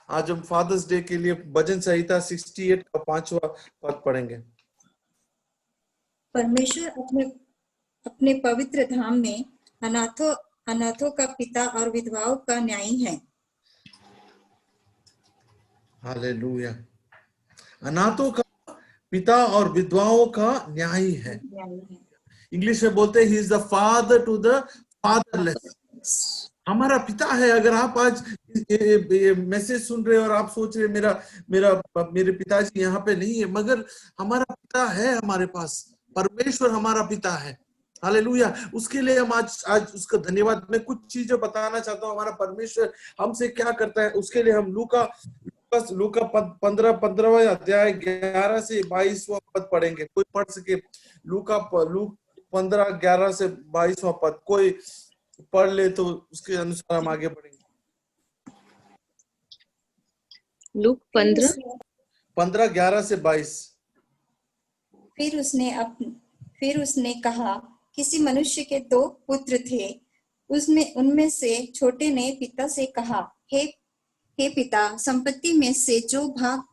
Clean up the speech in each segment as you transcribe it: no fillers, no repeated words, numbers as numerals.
आज हम fathers day के लिए भजन संहिता 68 का 5वां पद पढ़ेंगे। परमेश्वर अपने पवित्र धाम में अनाथों का पिता और विधवाओं का न्यायी है। हालेलुया। अनाथों का पिता और विधवाओं का न्यायी है। इंग्लिश में बोलते हैं he is the father to the fatherless. हमारा पिता है। अगर आप आज ये मैसेज सुन रहे हो और आप सोच रहे मेरे पिताजी यहाँ पे नहीं है, मगर हमारा पिता है हमारे पास। परमेश्वर हमारा पिता है। हालेलुया। उसके लिए हम आज उसका धन्यवाद। मैं कुछ चीजें बताना चाहता हूँ हमारा परमेश्वर हमसे क्या करता है। उसके लिए हम लूका 15वां अध्याय 11 से 22वां पद पढ़ेंगे। कोई पढ़ सके? लूक 15 11 से 22वां पद कोई पढ़ ले तो उसके अनुसार हम आगे बढ़ेंगे। लूक 15 11 से 22। फिर उसने कहा, किसी मनुष्य के 2 पुत्र थे। उनमें से छोटे ने पिता से कहा, हे पिता, संपत्ति में से जो भाग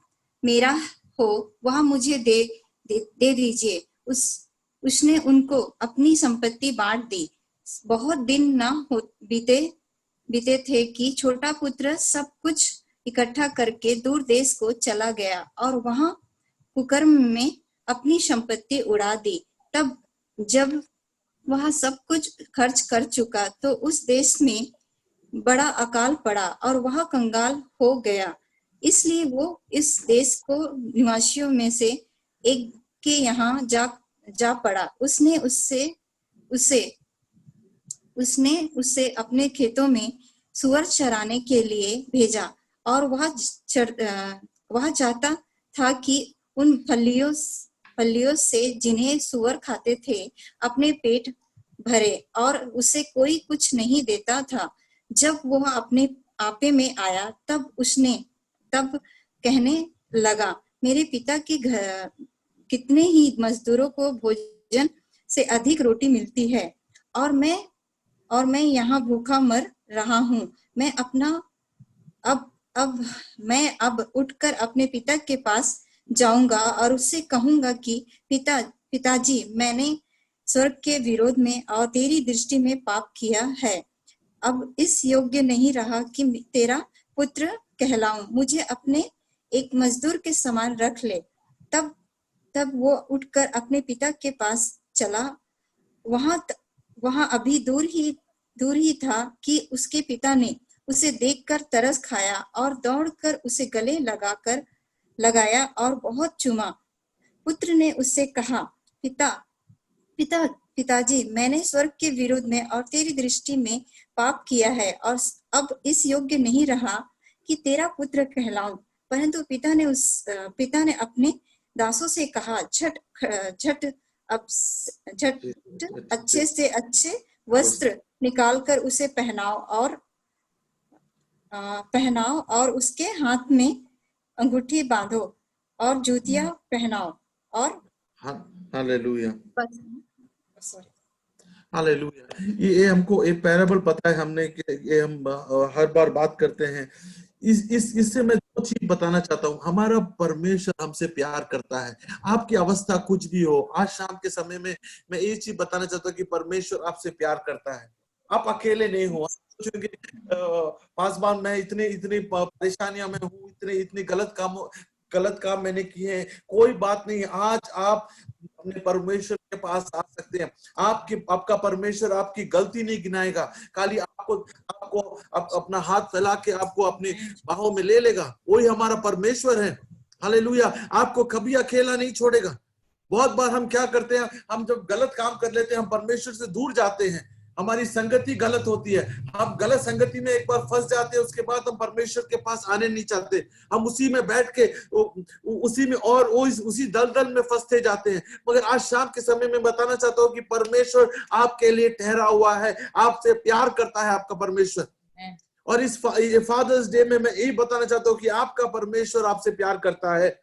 मेरा हो वह मुझे दे दीजिए। उसने उनको अपनी संपत्ति बांट दी। बहुत दिन न बीते थे कि छोटा पुत्र सब कुछ इकट्ठा करके दूर देश को चला गया और वहां कुकर्म में अपनी संपत्ति उड़ा दी। तब जब वह सब कुछ खर्च कर चुका तो उस देश में बड़ा अकाल पड़ा और वह कंगाल हो गया। इसलिए वो इस देश को निवासियों में से एक के यहाँ जा पड़ा। उसने उसे अपने खेतों में सुअर चराने के लिए भेजा और वह चाहता था कि उन फलियों से जिन्हें सुअर खाते थे अपने पेट भरे, और उसे कोई कुछ नहीं देता था। जब वह अपने आपे में आया तब कहने लगा, मेरे पिता के घर कितने ही मजदूरों को भोजन से अधिक रोटी मिलती है और मैं यहाँ भूखा मर रहा हूँ। मैं अब उठकर अपने पिता के पास जाऊंगा और उससे कहूंगा कि पिताजी, मैंने स्वर्ग के विरोध में और तेरी दृष्टि में पाप किया है। अब इस योग्य नहीं रहा कि तेरा पुत्र कहलाऊं। मुझे अपने एक मजदूर के समान रख ले। तब वो उठकर अपने पिता के पास चला। वहां अभी दूर ही था कि उसके पिता ने उसे देखकर तरस खाया और दौड़कर उसे गले लगाया और बहुत चूमा। पुत्र ने उससे कहा, पिताजी, मैंने स्वर्ग के विरोध में और तेरी दृष्टि में पाप किया है और अब इस योग्य नहीं रहा कि तेरा पुत्र कहलाऊं। परंतु पिता ने अपने दासों से कहा, झट अच्छे से अच्छे वस्त्र निकालकर उसे पहनाओ और उसके हाथ में अंगूठी बांधो और जूतियां पहनाओ। और हालेलुया, हालेलुया। ये हमको एक पैराबल पता है हमने कि ये हम हर बार बात करते हैं। इससे मैं 2 चीज बताना चाहता हूँ। हमारा परमेश्वर हमसे प्यार करता है। आपकी अवस्था कुछ भी हो, आज शाम के समय में मैं ये चीज बताना चाहता हूँ कि परमेश्वर आपसे प्यार करता है। आप अकेले नहीं हो। सोचोगे 5 बार मैं इतनी परेशानियां में हूँ, इतने गलत काम मैंने किए हैं। कोई बात नहीं, आज आप अपने परमेश्वर के पास आ सकते हैं। आपका परमेश्वर आपकी गलती नहीं गिनाएगा, खाली आपको अपना हाथ फैला के आपको अपनी बाहों में ले लेगा। वही हमारा परमेश्वर है। हालेलुया। आपको कभी अकेला नहीं छोड़ेगा। बहुत बार हम क्या करते हैं, हम जब गलत काम कर लेते हैं, हम परमेश्वर से दूर जाते हैं। हमारी संगति गलत होती है। हम गलत संगति में एक बार फंस जाते हैं, उसके बाद हम परमेश्वर के पास आने नहीं चाहते। हम उसी में बैठ के उसी में और उसी दलदल में फंसते जाते हैं। मगर आज शाम के समय में बताना चाहता हूँ कि परमेश्वर आपके लिए ठहरा हुआ है, आपसे प्यार करता है आपका परमेश्वर। और इस फादर्स डे में मैं यही बताना चाहता हूँ कि आपका परमेश्वर आपसे प्यार करता है।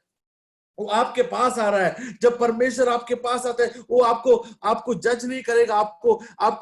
वो आपके पास आ रहा है। जब परमेश्वर आपके पास आता है, वो आपको जज नहीं करेगा, आपको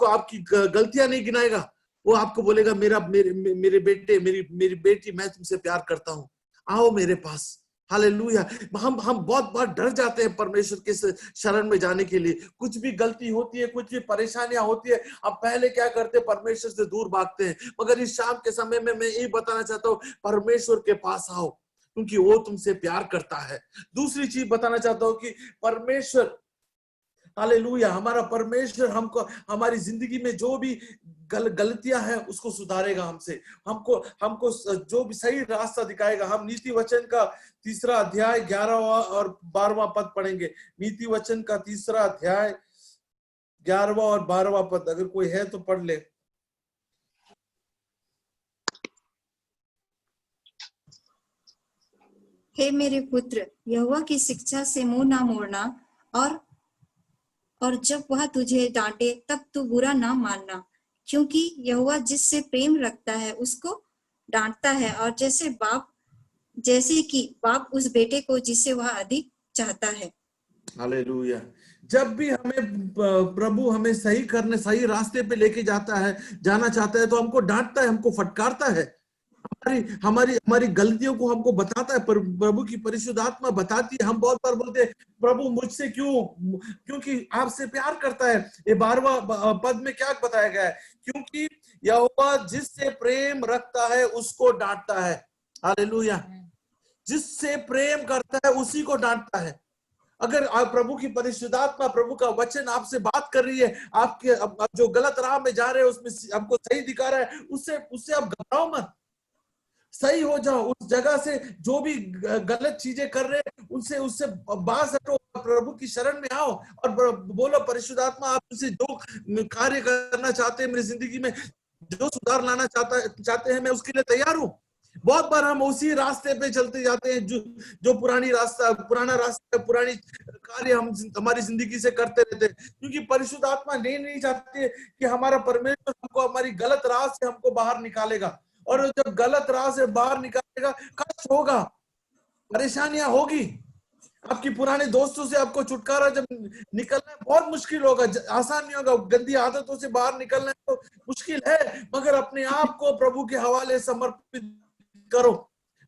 आपकी गलतियां नहीं गिनाएगा। वो आपको बोलेगा मेरे बेटे, मेरी बेटी, मैं तुमसे प्यार करता हूं, आओ मेरे पास। हालेलुया। हम बहुत बार डर जाते हैं परमेश्वर के शरण में जाने के लिए। कुछ भी गलती होती है, कुछ भी परेशानियां होती है, अब पहले क्या करते हैं, परमेश्वर से दूर भागते हैं। मगर इस शाम के समय में मैं यही बताना चाहता हूँ, परमेश्वर के पास आओ, क्योंकि वो तुमसे प्यार करता है। दूसरी चीज बताना चाहता हूँ कि परमेश्वर, हालेलुया, हमारा परमेश्वर हमको, हमारी जिंदगी में जो भी गलतियां हैं उसको सुधारेगा हमसे, हमको जो भी सही रास्ता दिखाएगा। हम नीति वचन का 3 अध्याय 11वां और 12वां पद पढ़ेंगे। नीति वचन का 3 अध्याय 11वां और 12वां पद, अगर कोई है तो पढ़ ले। हे मेरे पुत्र, यहोवा की शिक्षा से मुंह ना मोड़ना, और जब वह तुझे डांटे तब तू बुरा ना मानना, क्योंकि यहोवा जिससे प्रेम रखता है उसको डांटता है, और जैसे कि बाप उस बेटे को जिसे वह अधिक चाहता है। हालेलुया। जब भी हमें प्रभु हमें सही रास्ते पे लेके जाना चाहता है, तो हमको डांटता है, हमको फटकारता है, हमारी गलतियों को हमको बताता है। प्रभु की परिशुद्ध आत्मा बताती है। हम बहुत बार बोलते हैं, प्रभु मुझसे क्यों? क्योंकि आपसे प्यार करता है। ये 12वां पद में क्या बताया गया है? क्योंकि यहोवा जिससे प्रेम रखता है उसको डांटता है। हालेलुया। जिससे प्रेम करता है उसी को डांटता है। अगर आप प्रभु की परिशुद्धात्मा, प्रभु का वचन आपसे बात कर रही है, आपके अब जो गलत राह में जा रहे हैं उसमें आपको सही दिखा रहा है, उससे आप घबराओ मत, सही हो जाओ। उस जगह से जो भी गलत चीजें कर रहे हैं उससे बाज हटो, प्रभु की शरण में आओ और बोलो, परिशुद्धात्मा आप मुझसे जो कार्य करना चाहते हैं मेरी जिंदगी में, जो सुधार लाना चाहते हैं, मैं उसके लिए तैयार हूं। बहुत बार हम उसी रास्ते पे चलते जाते हैं जो पुराना रास्ता, पुरानी कार्य हम हमारी जिंदगी से करते रहते हैं, क्योंकि परिशुद्ध आत्मा नहीं चाहती कि हमारा परमेश्वर हमको हमारी गलत राह से हमको बाहर निकालेगा। और जब गलत राह से बाहर निकालेगा, कष्ट होगा, परेशानियां होगी, आपकी पुराने दोस्तों से आपको छुटकारा जब निकलना है बहुत मुश्किल होगा, आसान नहीं होगा। गंदी आदतों से बाहर निकलना तो मुश्किल है, मगर अपने आप को प्रभु के हवाले समर्पित करो,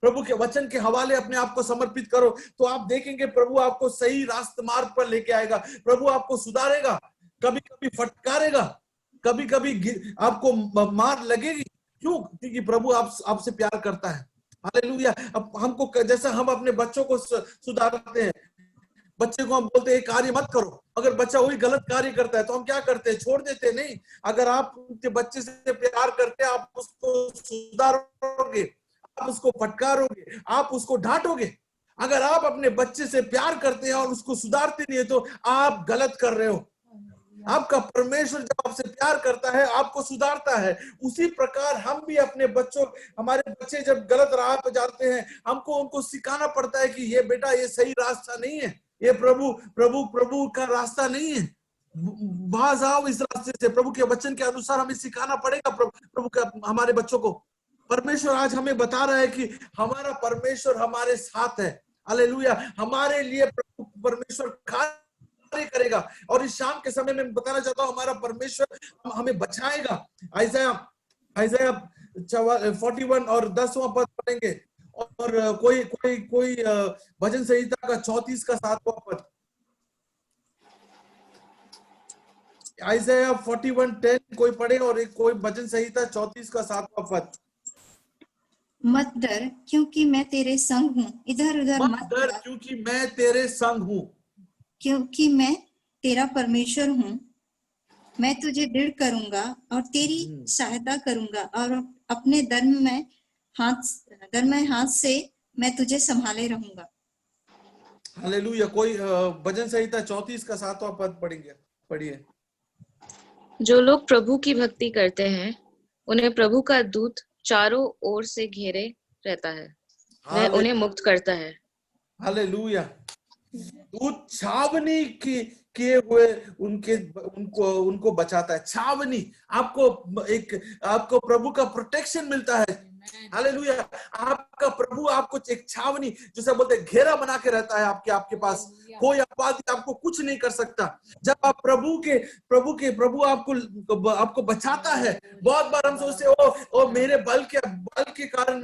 प्रभु के वचन के हवाले अपने आप को समर्पित करो, तो आप देखेंगे प्रभु आपको सही रास्ते मार्ग पर लेके आएगा। प्रभु आपको सुधारेगा, कभी कभी फटकारेगा, कभी कभी आपको मार लगेगी। क्यों? क्योंकि प्रभु आपसे प्यार करता है। हालेलुया। अब हमको, जैसा हम अपने बच्चों को सुधारते हैं, बच्चे को हम बोलते हैं कार्य मत करो, अगर बच्चा वही गलत कार्य करता है तो हम क्या करते हैं? छोड़ देते हैं। नहीं, अगर आप उनके बच्चे से प्यार करते हैं, आप उसको सुधारोगे, आप उसको फटकारोगे, आप उसको डांटोगे। अगर आप अपने बच्चे से प्यार करते हैं और उसको सुधारते नहीं है तो आप गलत कर रहे हो। आपका परमेश्वर जब आपसे प्यार करता है, आपको सुधारता है। उसी प्रकार हम भी अपने हमारे बच्चे जब गलत राह पर जाते हैं, हमको उनको सिखाना पड़ता है कि ये बेटा, ये सही रास्ता नहीं है, ये प्रभु का रास्ता नहीं है, बाज आओ इस रास्ते से। प्रभु के वचन के अनुसार हमें सिखाना पड़ेगा प्रभु का हमारे बच्चों को। परमेश्वर आज हमें बता रहा है कि हमारा परमेश्वर हमारे साथ है। हालेलुया। हमारे लिए परमेश्वर कार्य करेगा। और इस शाम के समय में बताना चाहता हूं, हमारा परमेश्वर हमें बचाएगा। आइज़ाया 41 और 10वां पद पढ़ेंगे, और कोई भजन संहिता का 34 का 7वां पद। आइज़ाया 41:10 कोई पढ़े, और कोई भजन संहिता 34 का 7वां पद। मत डर, क्योंकि मैं तेरे संग हूँ, इधर उधर मत डर, क्योंकि मैं तेरे संग हूँ, क्योंकि मैं तेरा परमेश्वर हूँ। मैं तुझे दृढ़ करूंगा और तेरी सहायता करूंगा, और अपने धर्ममय हाथ से मैं तुझे संभाले रहूंगा। हालेलुया। कोई भजन संहिता 34 का 7वां पद पढ़िए। जो लोग प्रभु की भक्ति करते हैं, उन्हें प्रभु का दूत चारों ओर से घेरे रहता है, वह उन्हें मुक्त करता है। हालेलुया। दूत छावनी किए हुए उनको बचाता है। छावनी, आपको प्रभु का प्रोटेक्शन मिलता है। हालेलुया। आपका प्रभु आपको एक छावनी, जैसे बोलते हैं, घेरा बना के रहता है आपके पास। कोई अपवादी आपको कुछ नहीं कर सकता। जब आप प्रभु आपको बचाता है। बहुत बार हम सोचते ओ मेरे बल के कारण,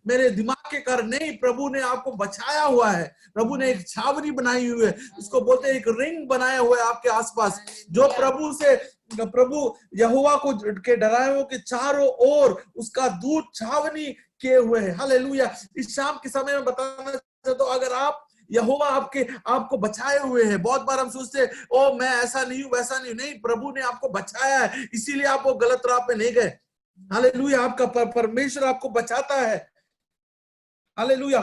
मेरे दिमाग के कारण नहीं, प्रभु ने आपको बचाया हुआ है। प्रभु ने एक छावनी बनाई हुई है, उसको बोलते हैं एक रिंग बनाया हुआ है आपके आसपास। जो प्रभु यहोवा को के डराए के चारों ओर उसका दूत छावनी किए हुए हैं। हालेलुया। इस शाम के समय में बताना चाहता हूं, अगर आप यहोवा आपको बचाए हुए हैं। बहुत बार हम सोचते हैं ओ मैं ऐसा नहीं हूं, वैसा नहीं, प्रभु ने आपको बचाया है, इसीलिए आप वो गलत राह पे नहीं गए। हालेलुया। आपका परमेश्वर आपको बचाता है। हालेलुया।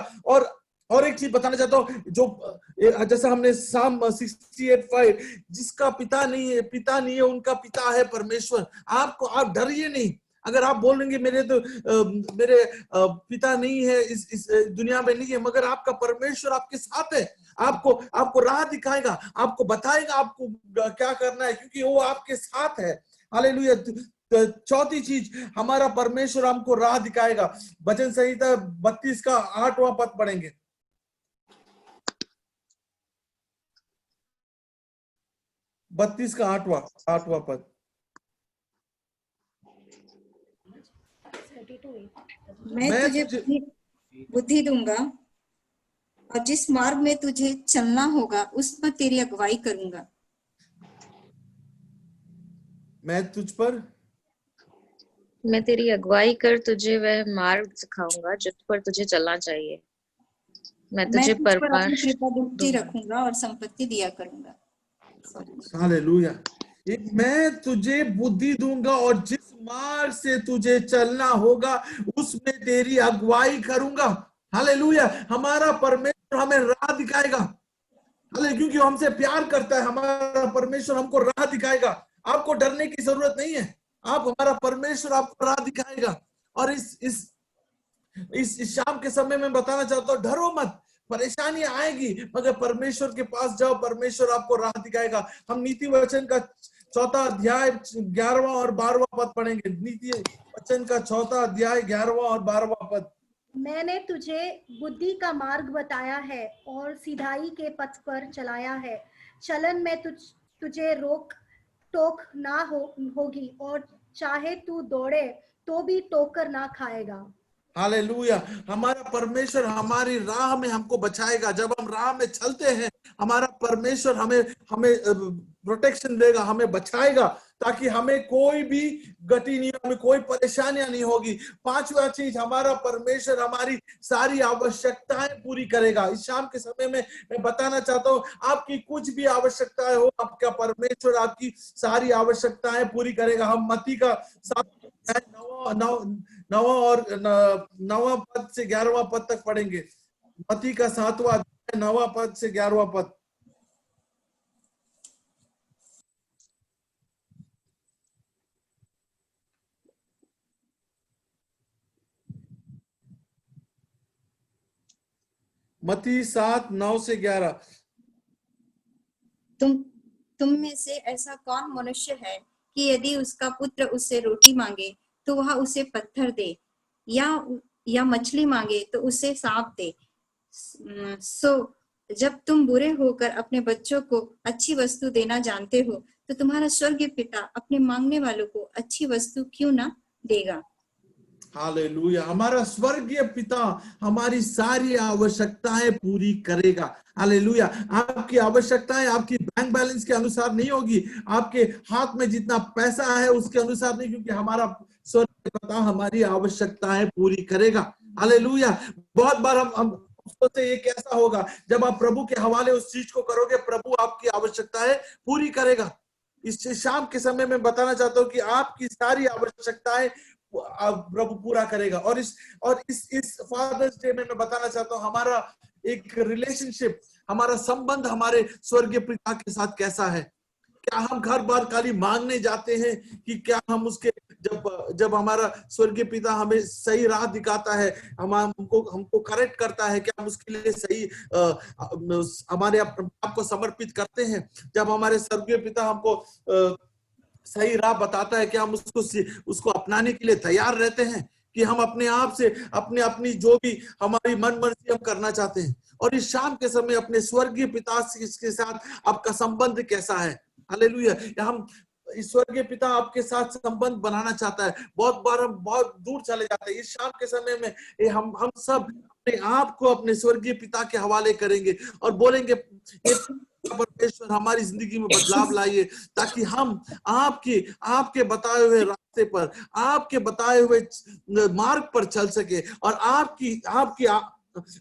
और एक चीज बताना चाहता हूं, जो जैसा हमने साम 68:5, जिसका पिता नहीं है उनका पिता है परमेश्वर। आप डरिए नहीं। अगर आप बोलेंगे मेरे पिता नहीं है, इस दुनिया में नहीं है, मगर आपका परमेश्वर आपके साथ है। आपको राह दिखाएगा, आपको बताएगा आपको क्या करना है, क्योंकि वो आपके साथ है। हालेलुया। चौथी चीज, हमारा परमेश्वर हमको राह दिखाएगा। भजन संहिता 32 का 8वां पद पढ़ेंगे। 32 का 8वां पद। मैं तुझे बुद्धि दूंगा और जिस मार्ग में तुझे चलना होगा उस पर तेरी अगुवाई करूंगा। मैं तेरी अगुवाई कर तुझे वह मार्ग सिखाऊंगा जिस पर तुझे चलना चाहिए। मैं तुझ पर अपनी कृपा दृष्टि रखूंगा और संपत्ति दिया करूंगा। हालेलुया। मैं तुझे बुद्धि दूंगा और जिस मार्ग से तुझे चलना होगा उसमें तेरी अगुवाई करूंगा। हालेलुया। हमारा परमेश्वर हमें राह दिखाएगा। हालेलुया। क्योंकि हमसे प्यार करता है, हमारा परमेश्वर हमको राह दिखाएगा। आपको डरने की जरूरत नहीं है। हमारा परमेश्वर आपको राह दिखाएगा। और इस शाम के समय में बताना चाहता हूँ, डरो मत। परेशानियां आएगी, मगर परमेश्वर के पास जाओ, परमेश्वर आपको राह दिखाएगा। हम नीति वचन का 4 अध्याय 11वां और 12वां पद पढ़ेंगे। नीति वचन का 4 अध्याय 11वां और 12वां पद। मैंने तुझे बुद्धि का मार्ग बताया है और सीधाई के पथ पर चलाया है। चलन में तुझे रोक टोक ना होगी और चाहे तू दौड़े तो भी टोकर ना खाएगा। हालेलुया। हमारा परमेश्वर हमारी राह में हमको बचाएगा। जब हम राह में चलते हैं, हमारा परमेश्वर हमें प्रोटेक्शन देगा, हमें बचाएगा, ताकि हमें कोई भी गति नहीं, हमें कोई परेशानियां नहीं होगी। 5वां चीज, हमारा परमेश्वर हमारी सारी आवश्यकताएं पूरी करेगा। इस शाम के समय में मैं बताना चाहता हूँ, आपकी कुछ भी आवश्यकताएं हो, आपका परमेश्वर आपकी सारी आवश्यकताएं पूरी करेगा। हम मत्ती का 9वां पद से 11वां पद तक पढ़ेंगे। मत्ती का 7वां अध्याय 9वां पद से 11वां पद। मत्ती 7:9 से 11। तुम में से ऐसा कौन मनुष्य है कि यदि उसका पुत्र उससे रोटी मांगे तो वह उसे पत्थर दे, या मछली मांगे तो उसे सांप दे? सो जब तुम बुरे होकर अपने बच्चों को अच्छी वस्तु देना जानते हो, तो तुम्हारा स्वर्गीय पिता अपने मांगने वालों को अच्छी वस्तु क्यों ना देगा। हालेलुया। हमारा स्वर्गीय पिता हमारी सारी आवश्यकताएं पूरी करेगा। हालेलुया। आपकी आवश्यकताएं आपकी बैंक बैलेंस के अनुसार नहीं होगी, आपके हाथ में जितना पैसा है उसके अनुसार नहीं, क्योंकि हमारा स्वर्गीय पिता हमारी आवश्यकताएं पूरी करेगा। हालेलुया। बहुत बार हम सोचते ये कैसा होगा, जब आप प्रभु के हवाले उस चीज को करोगे, प्रभु आपकी आवश्यकताएं पूरी करेगा। इस शाम के समय में बताना चाहता हूँ कि आपकी सारी आवश्यकताएं प्रभु पूरा करेगा। और इस फादर्स डे में मैं बताना चाहता हूँ, हमारा एक रिलेशनशिप, हमारा संबंध हमारे स्वर्गीय पिता के साथ कैसा है। क्या हम हर बार खाली मांगने जाते हैं, कि क्या हम उसके जब हमारा स्वर्गीय पिता हमें सही राह दिखाता है, हमको करेक्ट करता है, क्या हम उसके लिए सही हमारे आप को समर्पित करते हैं? जब हमारे स्वर्गीय पिता हमको सही राह बताता है, क्या हम उसको अपनाने के लिए तैयार रहते हैं? कि हम अपने आप से अपने अपनी जो भी हमारी मन मर्जी हम करना चाहते हैं। और इस शाम के समय अपने स्वर्गीय पिता के साथ आपका संबंध कैसा है? हालेलुया। हम स्वर्गीय पिता आपके साथ संबंध बनाना चाहता है। बहुत बार हम बहुत दूर चले जाते हैं। इस शाम के समय में हम सब अपने आप को अपने स्वर्गीय पिता के हवाले करेंगे और बोलेंगे, ये परमेश्वर हमारी जिंदगी में बदलाव लाइए, ताकि हम आपके बताए हुए रास्ते पर, आपके बताए हुए मार्ग पर चल सके और आपकी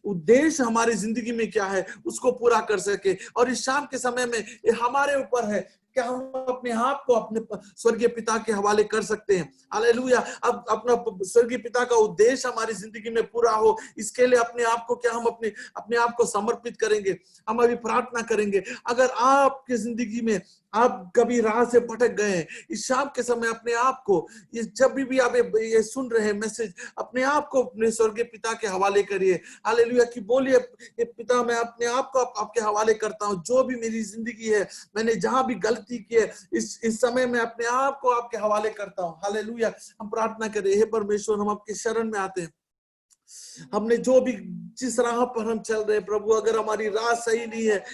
उद्देश्य हमारी जिंदगी में क्या है उसको पूरा कर सके। और इस शाम के समय में ये हमारे ऊपर है, क्या हम अपने आप को अपने स्वर्गीय पिता के हवाले कर सकते हैं? हालेलुया। अब अपना स्वर्गीय पिता का उद्देश्य हमारी जिंदगी में पूरा हो, इसके लिए अपने आप को क्या हम अपने आप को समर्पित करेंगे? हम अभी प्रार्थना करेंगे। अगर आपकी जिंदगी में आप कभी राह से भटक गए, इस शाम के समय अपने आप को, जब भी आप ये सुन रहे हैं मैसेज, अपने आप को अपने स्वर्गीय पिता के हवाले करिए। हालेलुया। कि बोलिए, पिता मैं अपने आप को आपके हवाले करता हूँ। जो भी मेरी जिंदगी है, मैंने जहां भी गलती की है, इस समय मैं अपने आप को आपके हवाले करता हूँ। हालेलुया। हम प्रार्थना करें। हे परमेश्वर, हम आपके शरण में आते हैं। हमने जो भी जिस राह पर हम चल रहे हैं प्रभु, अगर हमारी राह सही नहीं है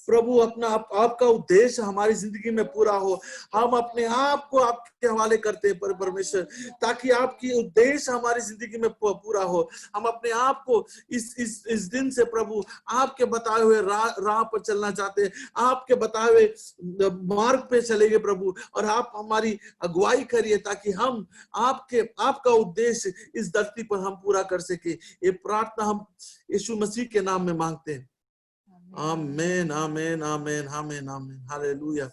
प्रभु, आपका उद्देश्य हमारी जिंदगी में पूरा हो, हम अपने आप को आपके हवाले करते हैं परमेश्वर, ताकि आपकी उद्देश्य हमारी जिंदगी में पूरा हो। हम अपने आप को इस दिन से प्रभु आपके बताए हुए राह पर चलना चाहते हैं, आपके बताए हुए मार्ग पे चलेंगे प्रभु, और आप हमारी अगुवाई करिए ताकि हम आपका उद्देश्य इस धरती पर हम पूरा कर सके। ये प्रार्थना हम यीशु मसीह के नाम में मांगते हैं। आमीन, आमीन, आमीन, आमीन, आमीन। हालेलुया।